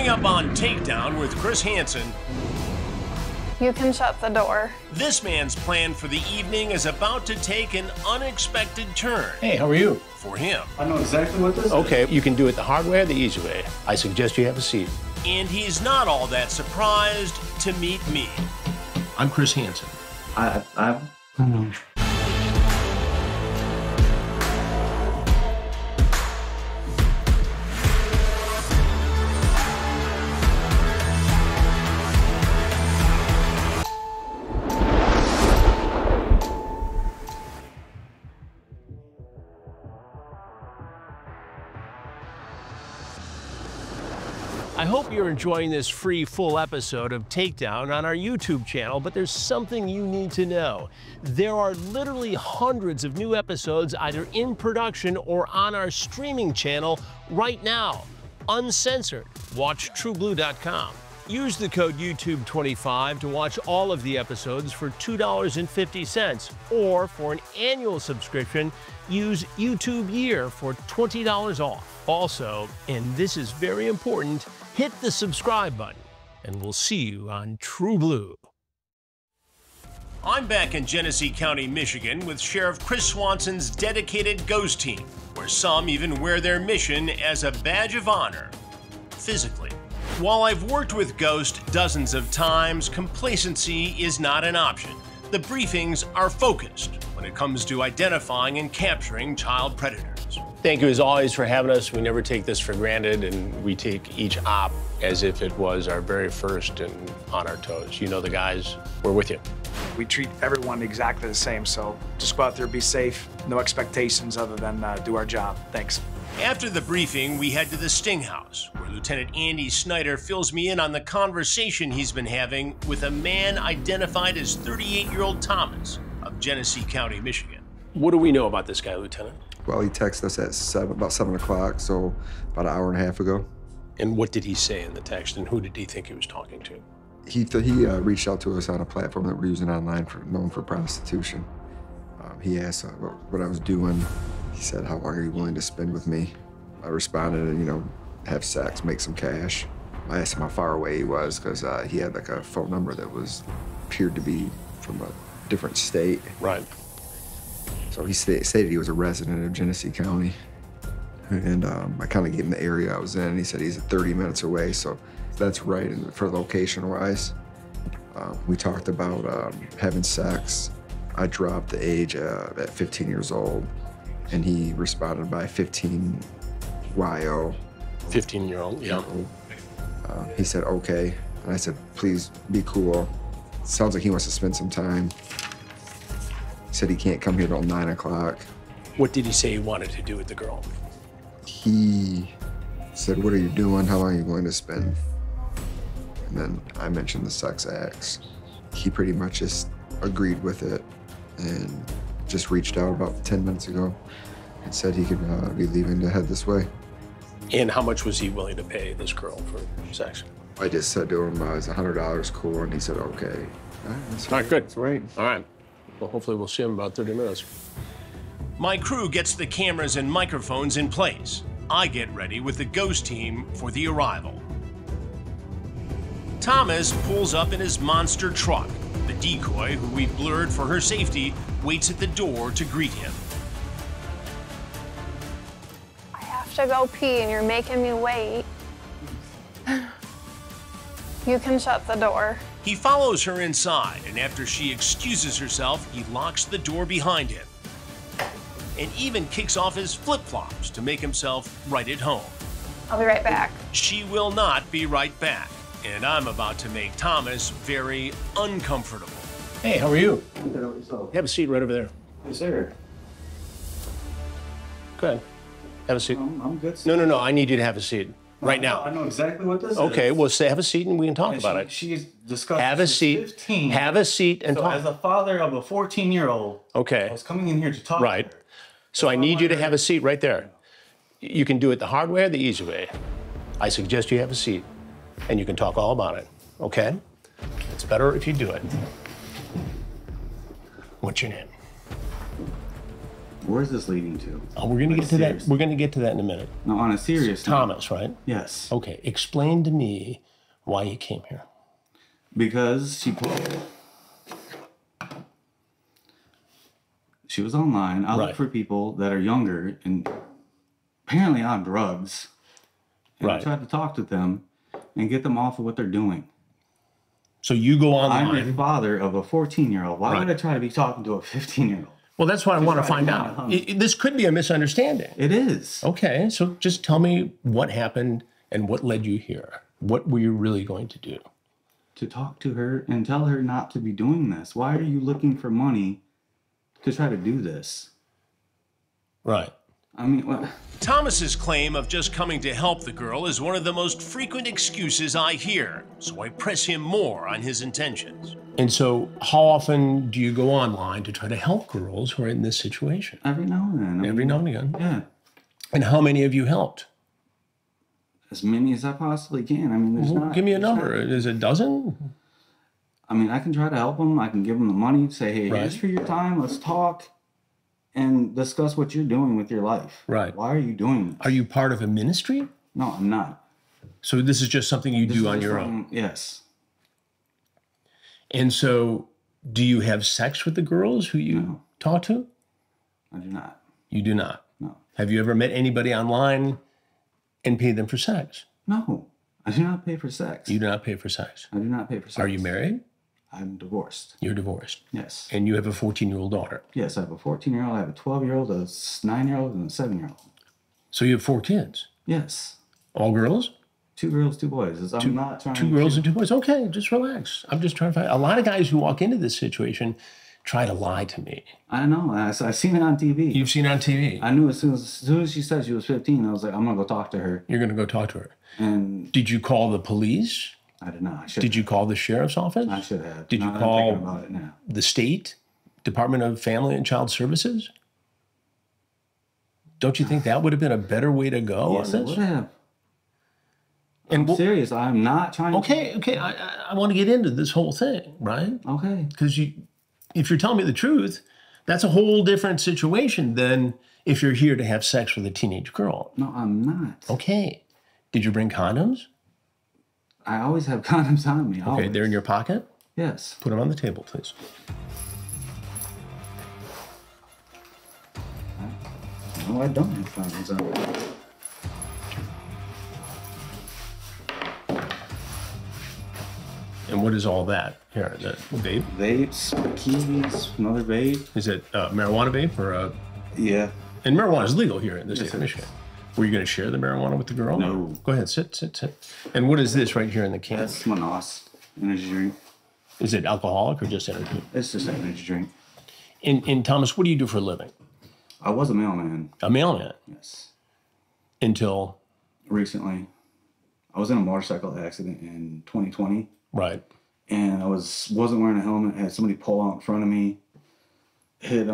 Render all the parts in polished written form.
Coming up on Takedown with Chris Hansen. You can shut the door. This man's plan for the evening is about to take an unexpected turn. Hey, how are you? For him. I know exactly what this is. Okay, you can do it the hard way or the easy way. I suggest you have a seat. And he's not all that surprised to meet me. I'm Chris Hansen. I I hope you're enjoying this free full episode of Takedown on our YouTube channel, but there's something you need to know. There are literally hundreds of new episodes either in production or on our streaming channel right now, uncensored. Watch TrueBlue.com. Use the code YouTube25 to watch all of the episodes for $2.50, or for an annual subscription, use YouTube Year for $20 off. Also, and this is very important, hit the subscribe button, and we'll see you on True Blue. I'm back in Genesee County, Michigan with Sheriff Chris Swanson's dedicated Ghost team, where some even wear their mission as a badge of honor, physically. While I've worked with Ghost dozens of times, complacency is not an option. The briefings are focused when it comes to identifying and capturing child predators. Thank you as always for having us. We never take this for granted, and we take each op as if it was our very first and on our toes. You know the guys, we're with you. We treat everyone exactly the same, so just go out there, be safe, no expectations other than do our job. Thanks. After the briefing, we head to the Sting House, where Lieutenant Andy Snyder fills me in on the conversation he's been having with a man identified as 38-year-old Thomas of Genesee County, Michigan. What do we know about this guy, Lieutenant? Well, he texted us at about 7 o'clock, so about an hour and a half ago. And what did he say in the text, and who did he think he was talking to? He reached out to us on a platform that we're using online known for prostitution. He asked what I was doing. He said, "How long are you willing to spend with me?" I responded, and have sex, make some cash. I asked him how far away he was, because he had like a phone number that appeared to be from a different state. Right. So he stated he was a resident of Genesee County. And I kind of gave him the area I was in, and he said he's 30 minutes away, so that's right for location-wise. We talked about having sex. I dropped the age at 15 years old, and he responded by 15 YO. 15-year-old, yeah. He said, okay. And I said, please be cool. Sounds like he wants to spend some time. He said he can't come here till 9 o'clock. What did he say he wanted to do with the girl? He said, what are you doing? How long are you going to spend? And then I mentioned the sex acts. He pretty much just agreed with it and just reached out about 10 minutes ago and said he could be leaving to head this way. And how much was he willing to pay this girl for sex? I just said to him, it's $100 cool, and he said, okay. All right, good. That's right. All right. Well, hopefully we'll see him in about 30 minutes. My crew gets the cameras and microphones in place. I get ready with the Ghost team for the arrival. Thomas pulls up in his monster truck. The decoy, who we blurred for her safety, waits at the door to greet him. I have to go pee and you're making me wait. You can shut the door. He follows her inside, and after she excuses herself, he locks the door behind him and even kicks off his flip-flops to make himself right at home. I'll be right back. She will not be right back, and I'm about to make Thomas very uncomfortable. Hey, how are you? So, Have a seat right over there. yes, sir. Go ahead. Have a seat. I'm good. No. I need you to have a seat right now. I know exactly what this is. Okay, well, have a seat and we can talk about it. She's discussed. Have a she's seat. 15. Have a seat and So talk. as a father of a 14-year-old, Okay. I was coming in here to talk. Right. To her. So I need you to have a seat right there. You can do it the hard way or the easy way. I suggest you have a seat, and you can talk all about it, okay? It's better if you do it. What's your name? Where's this leading to? Oh, we're gonna get to that. We're gonna get to that in a minute. No, on a serious note. Thomas, right? Yes. Okay, explain to me why you came here. Because she was online. I look Right. for people that are younger and apparently on drugs. And I Right. tried to talk to them and get them off of what they're doing. So you go I'm online. a father of a 14-year-old. Why would Right. I try to be talking to a 15-year-old? Well, that's what I want to right, find yeah, out. huh. This could be a misunderstanding. It is. Okay, so just tell me what happened and what led you here. What were you really going to do? To talk to her and tell her not to be doing this. Why are you looking for money to try to do this? Right. I mean, what? Thomas's claim of just coming to help the girl is one of the most frequent excuses I hear, so I press him more on his intentions. And so how often do you go online to try to help girls who are in this situation? Every now and then. I mean, Every now and again. Yeah. And how many have you helped? As many as I possibly can. I mean, there's Well, not. give me a there's number. not- Is it a dozen? I mean, I can try to help them. I can give them the money, say, hey, Right. here's for your time. Let's talk and discuss what you're doing with your life. Right. Why are you doing this? Are you part of a ministry? No, I'm not. So this is just something you This do is on just your own. something- Yes. And so do you have sex with the girls who you No. talk to? I do not. You do not. No. Have you ever met anybody online and paid them for sex? No. I do not pay for sex. You do not pay for sex. I do not pay for sex. Are you married? I'm divorced. You're divorced. Yes. And you have a 14-year-old daughter. Yes, I have a 14-year-old, I have a 12-year-old, a 9-year-old, and a 7-year-old. So you have 4 kids. Yes. All girls? 2 girls, 2 boys. I'm not trying 2 girls and 2 boys. Okay, just relax. I'm just trying to find. A lot of guys who walk into this situation try to lie to me. I know. I've seen it on TV. You've seen it on TV. I knew as soon as she said she was 15, I was like, I'm going to go talk to her. You're going to go talk to her. And Did you call the police? I did not. I should Did you call the sheriff's office? I should have. Did you Now that I'm call- thinking about it now. The state Department of Family and Child Services? Don't you think that would have been a better way to go Yes, on I this? would have. And I'm serious. I'm not trying okay, I want to get into this whole thing, right? to. Okay. Because if you're telling me the truth, that's a whole different situation than if you're here to have sex with a teenage girl. No, I'm not. Okay. Did you bring condoms? I always have condoms on me. Okay, Always. they're in your pocket. Yes. Put them on the table, please. No, I don't have condoms on me. And what is all that? Here, the vape? Vapes, keys, another vape. Is it marijuana vape or Yeah. And marijuana is legal here in the state of it Michigan. Were you going to share the marijuana with the girl? No. Go ahead, sit. And what is this right here in the can? That's my NOS energy drink. Is it alcoholic or just energy? It's just an energy drink. And Thomas, what do you do for a living? I was a mailman. A mailman Yes. until, Recently, I was in a motorcycle accident in 2020, right. and I wasn't wearing a helmet. I had somebody pull out in front of me, hit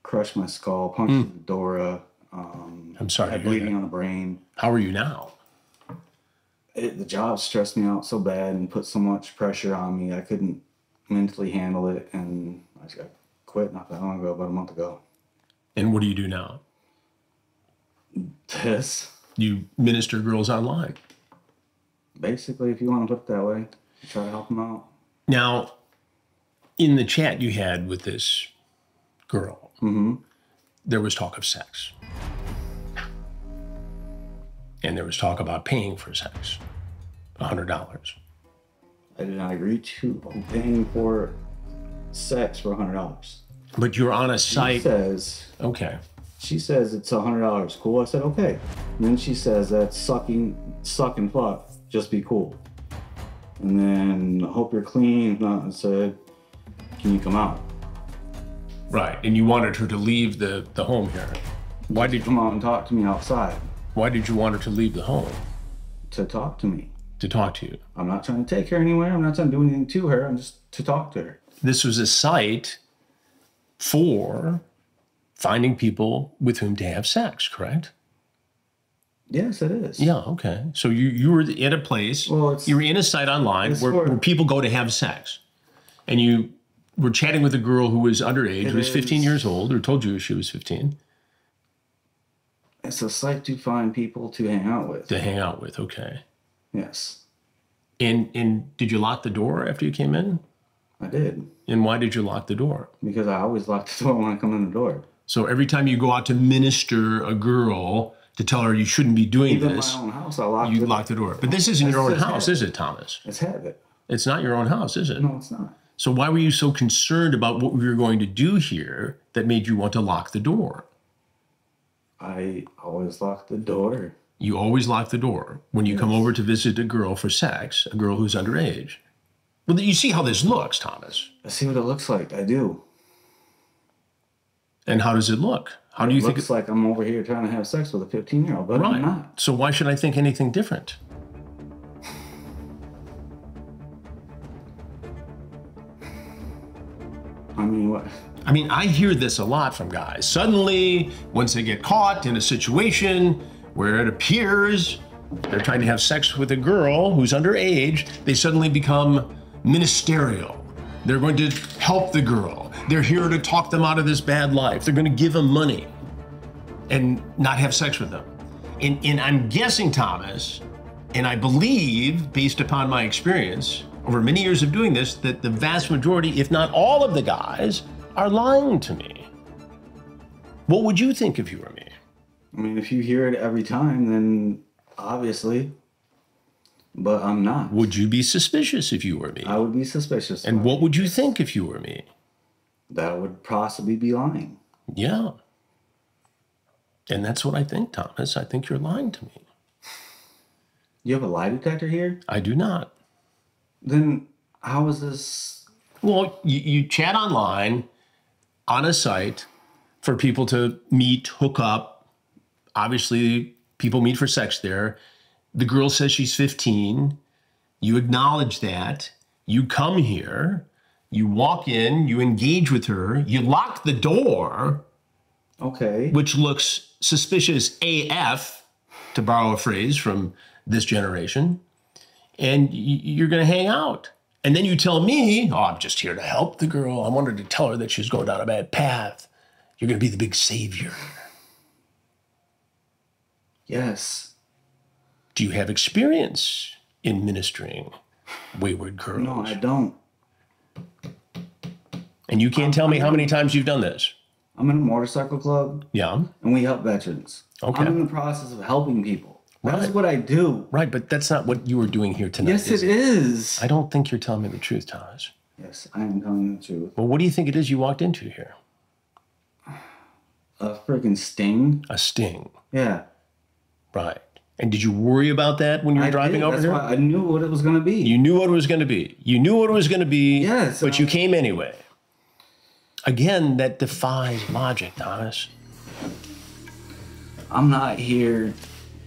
crushed my skull, punctured the dura. I'm sorry. Had to hear bleeding that. on the brain. How are you now? The job stressed me out so bad and put so much pressure on me. I couldn't mentally handle it, and I just got quit not that long ago, about a month ago. And what do you do now? This, You minister girls online. basically, if you want to put it that way, try to help them out. Now, in the chat you had with this girl, there was talk of sex. And there was talk about paying for sex, $100. I did not agree to paying for sex for $100. But you're on a She site. says it's $100. Cool. I said okay. And then she says that's suck and fuck. Just be cool. And then hope you're clean. If not, I said, can you come out? Right. And you wanted her to leave the home here. Why did you Come out and talk to me outside want her to leave the home to talk to me. to talk to you? I'm not trying to take her anywhere. I'm not trying to do anything to her. I'm just to talk to her. This was a site for finding people with whom to have sex, correct? Yes, it is. Yeah, okay. So you were at a place, Well, it's- you were in a site online it's where for- people go to have sex. And you were chatting with a girl who was underage, It who was 15 is. years old, or told you she was 15, It's a site to find people to hang out with. to hang out with. Okay. Yes, And did you lock the door after you came in? I did. And why did you lock the door? Because I always lock the door when I come in the door. So every time you go out to minister a girl to tell her you shouldn't be doing Even this, my own house, I lock you the lock the door. But this isn't your own It's house, is it, Thomas? It's habit. It's not your own house, is it? No, it's not. So why were you so concerned about what we were going to do here that made you want to lock the door? I always lock the door. You always lock the door when you come over to visit a girl for sex, a girl who's underage. Well, you see how this looks, Thomas. I see what it looks like. I do. And how does it look? How do you It think looks like I'm over here trying to have sex with a 15-year-old, but Right. I'm not. So why should I think anything different? I mean, what? I mean, I hear this a lot from guys. Suddenly, once they get caught in a situation where it appears they're trying to have sex with a girl who's underage, they suddenly become ministerial. They're going to help the girl. They're here to talk them out of this bad life. They're going to give them money and not have sex with them. And I'm guessing, Thomas, and I believe, based upon my experience over many years of doing this, that the vast majority, if not all of the guys, are lying to me. What would you think if you were me? I mean, if you hear it every time, then obviously, but I'm not. Would you be suspicious if you were me? I would be suspicious. And what would you think if you were me? That I would possibly be lying. Yeah. And that's what I think, Thomas. I think you're lying to me. You have a lie detector here? I do not. Then how is this? Well, you chat online on a site for people to meet, hook up. Obviously, people meet for sex there. The girl says she's 15. You acknowledge that. You come here. You walk in. You engage with her. You lock the door, Okay. which looks suspicious AF, to borrow a phrase from this generation. And you're going to hang out. And then you tell me, oh, I'm just here to help the girl. I wanted to tell her that she's going down a bad path. You're going to be the big savior. Yes. Do you have experience in ministering wayward girls? No, I don't. And you can't tell me how many times you've done this. I'm in a motorcycle club Yeah. and we help veterans. Okay. I'm in the process of helping people. That's Right. what I do. Right, but that's not what you were doing here tonight. Yes, is it is. I don't think you're telling me the truth, Thomas. Yes, I am telling you the truth. Well, what do you think it is you walked into here? A freaking sting? A sting. Yeah. Right. And did you worry about that when you were driving did. over That's here? why I knew what it was going to be. You knew what it was going to be. You knew what it was going to be, Yes, but you came anyway. Again, that defies logic, Thomas. I'm not here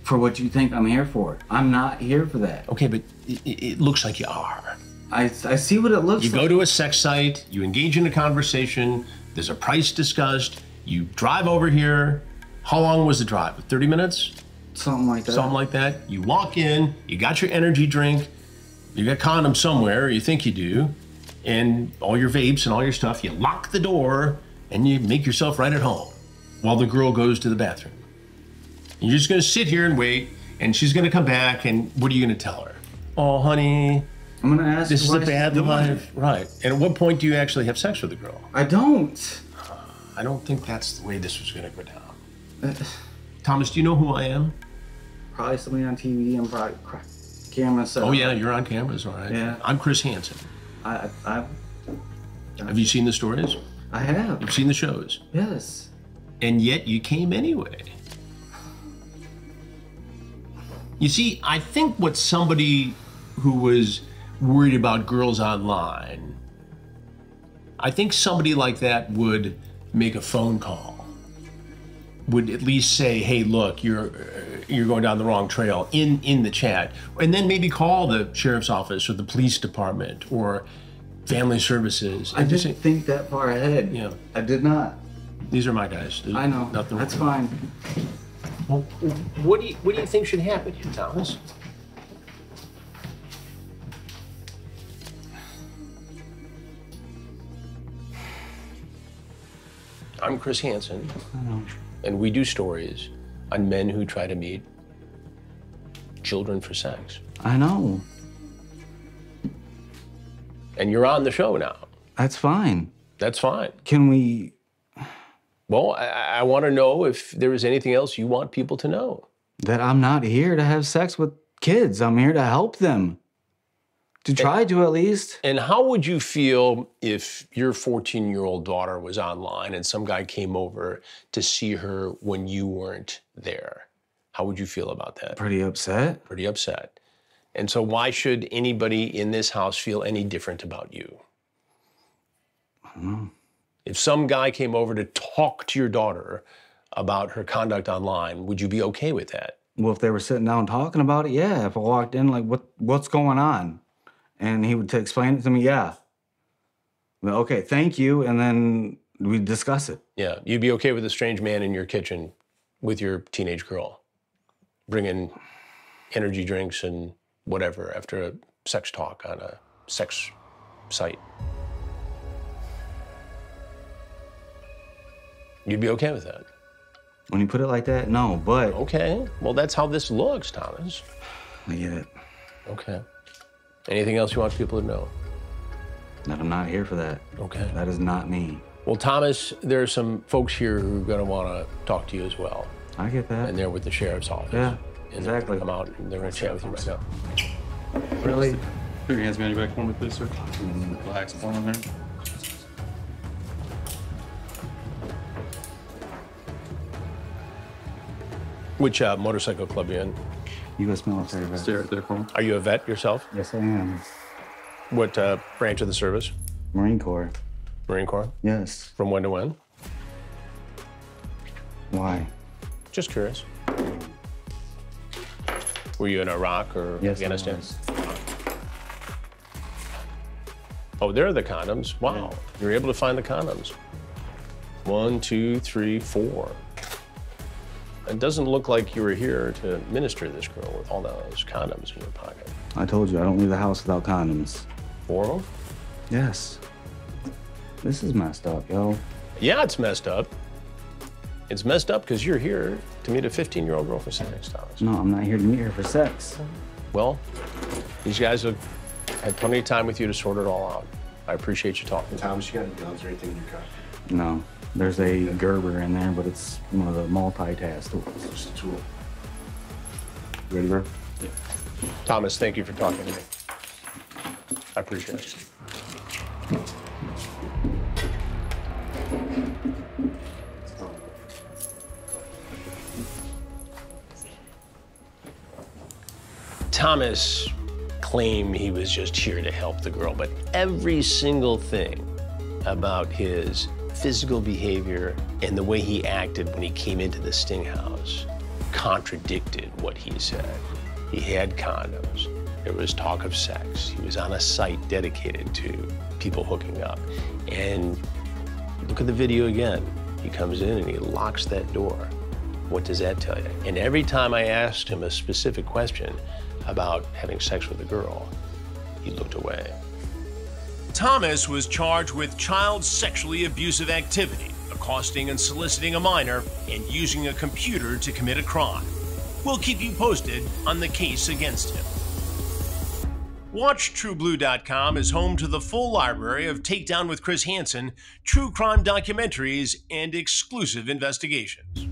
for what you think I'm here for. I'm not here for that. Okay, but it looks like you are. I see what it looks You like. go to a sex site, you engage in a conversation, there's a price discussed, you drive over here. How long was the drive? 30 minutes? Something like that. Something like that. You walk in, you got your energy drink, you got condoms somewhere, or you think you do, and all your vapes and all your stuff, you lock the door and you make yourself right at home while the girl goes to the bathroom. You're just gonna sit here and wait, and she's gonna come back, and what are you gonna tell her? Oh, honey, I'm going to ask this you is why a she's bad doing life. it. Right. And at what point do you actually have sex with the girl? I don't. I don't think that's the way this was gonna go down. Thomas, do you know who I am? Probably somebody on TV. I'm probably camera set. Oh yeah, you're on cameras, all right. Yeah. I'm Chris Hansen. I Have you seen the stories? have. You've seen the shows? Yes. And yet you came anyway. You see, I think what somebody who was worried about girls online, I think somebody like that would make a phone call, would at least say, hey, look, you're going down the wrong trail in the chat. And then maybe call the sheriff's office or the police department or family services. I And just didn't say, think that far ahead. Yeah. I did not. these are my guys. There's I know. Nothing That's wrong. fine. Well, what do you think should happen here, Thomas? I'm Chris Hansen, and we do stories on men who try to meet children for sex. I know. And you're on the show now. That's fine. That's fine. Can we... Well, I want to know if there is anything else you want people to know. That I'm not here to have sex with kids. I'm here to help them. To try to, at least. And how would you feel if your 14-year-old daughter was online and some guy came over to see her when you weren't there? How would you feel about that? Pretty upset. Pretty upset. And so why should anybody in this house feel any different about you? I don't know. If some guy came over to talk to your daughter about her conduct online, would you be okay with that? Well, if they were sitting down talking about it, yeah. If I walked in, like, what's going on? And he would explain it to me, yeah. Well, okay, thank you, and then we'd discuss it. Yeah, you'd be okay with a strange man in your kitchen with your teenage girl, bringing energy drinks and whatever after a sex talk on a sex site. You'd be okay with that? When you put it like that, no, but... Okay, well, that's how this looks, Thomas. I get it. Okay. Anything else you want people to know? That I'm not here for that. Okay. That is not me. Well, Thomas, there are some folks here who are going to want to talk to you as well. I get that. And they're with the sheriff's office. Yeah, and exactly. Come out and they're going to chat with you right now. Really? Put your hands behind your back for me, please, sir. And relax the form on there. Which motorcycle club are you in? U.S. military vet. Stay right there for me. Are you a vet yourself? Yes, I am. What branch of the service? Marine Corps. Marine Corps? Yes. From when to when? Why? Just curious. Were you in Iraq or Yes, Afghanistan? I was. Oh, there are the condoms. Wow. You were able to find the condoms. 1, 2, 3, 4. It doesn't look like you were here to minister to this girl with all those condoms in your pocket. I told you, I don't leave the house without condoms. 4 of them? Yes. This is messed up, yo. Yeah, it's messed up. It's messed up because you're here to meet a 15-year-old girl for sex, Thomas. No, I'm not here to meet her for sex. Well, these guys have had plenty of time with you to sort it all out. I appreciate you talking. Thomas, you got any guns or anything in your car? No. There's a Gerber in there, but it's one of the multitask tools. Just a tool. You ready, bro? Yeah. Thomas, thank you for talking to me. I appreciate it. Thomas claimed he was just here to help the girl, but every single thing about his physical behavior and the way he acted when he came into the Sting house contradicted what he said. He had condoms. There was talk of sex. He was on a site dedicated to people hooking up. And look at the video again. He comes in and he locks that door. What does that tell you? And every time I asked him a specific question about having sex with a girl, he looked away. Thomas was charged with child sexually abusive activity, accosting and soliciting a minor, and using a computer to commit a crime. We'll keep you posted on the case against him. WatchTrueBlue.com is home to the full library of Takedown with Chris Hansen, true crime documentaries, and exclusive investigations.